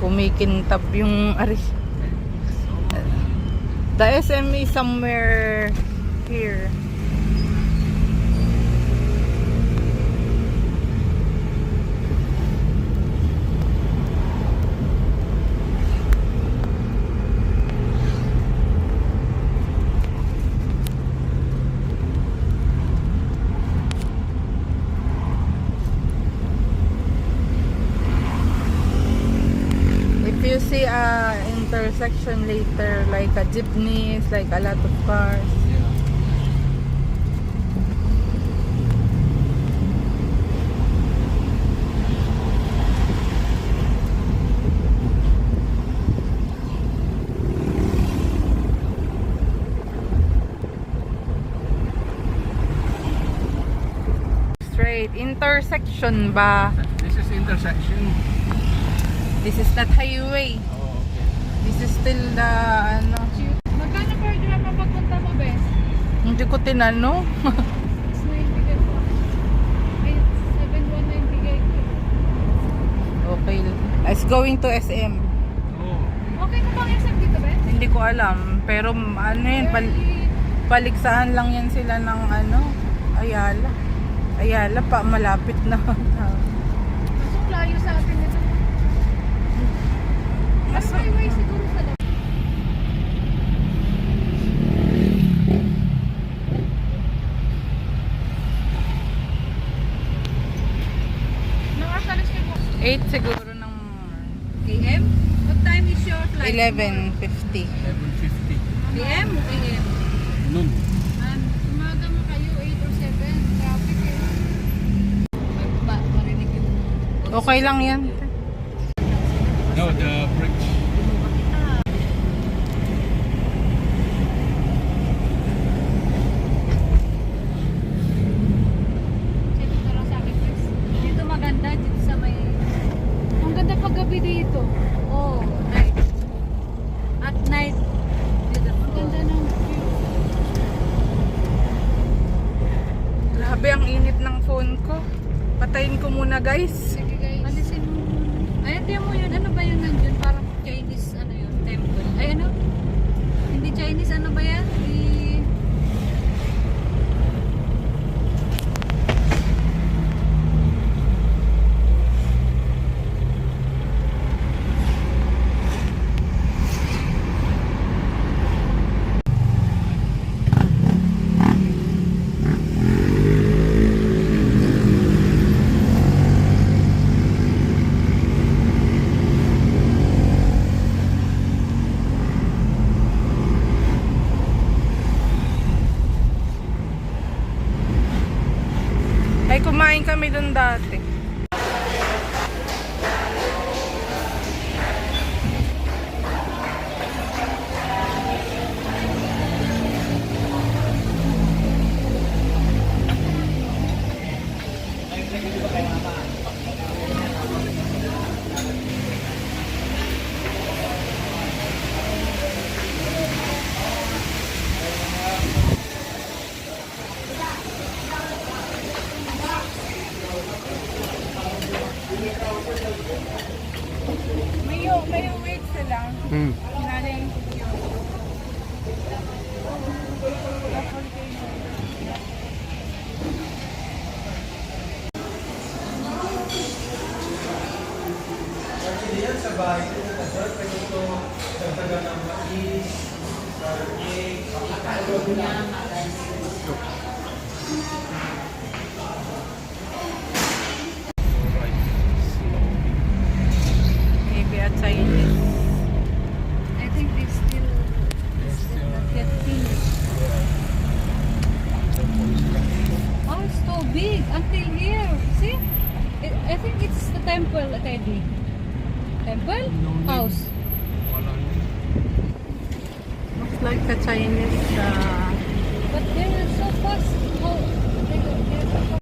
Kumikintab yung aris. The SM is somewhere here. You see a intersection later, like a jeepneys, like a lot of cars. Straight intersection ba? This is intersection. This is not highway. Oh, okay. This is still the ano. Magkano per gram ang pagpunta mo, Bes? Hindi ko tinanong. 690 po. Ay, 7,190 ko. Okay. It's going to SM. Oh. Okay na bang SM dito, Bes? Hindi ko alam. Pero ano yun, paligsahan lang yan sila ng ano, Ayala. Ayala pa, malapit na. Masok layo sa atin ito. Mas highway siguro sa labas. Nakasalis niyo po. 8 siguro ng AM? What time is your flight? 11:50. 11:50. PM o AM? Noon. Umaga mo kayo, 8 or 7. Traffic eh. Marinig yung... Okay lang yan. No, the bridge. Dito na lang sa akin, Chris. Dito maganda, dito sa may... Ang ganda pag gabi dito. Oh, night. At night, beautiful. Ang ganda ng view. Grabe ang init ng phone ko. Patayin ko muna guys. Sige guys. Alisin mo. Ay, tiyan mo yun. Ano ba yun nandiyon? Parang Chinese, ano yun, temple. Ay, ano? Hindi Chinese, ano ba yan? Ay, kumain kami doon dati. May wait sila. Nanay. Actually yan sa bahay ko na dagdag pero ito dagdagan ng mais, sarging, Maybe a Chinese. I think they still not yet finished. Oh, it's so big until here. See? I think it's the temple, Teddy. Temple? House. Looks like a Chinese But they're so fast. How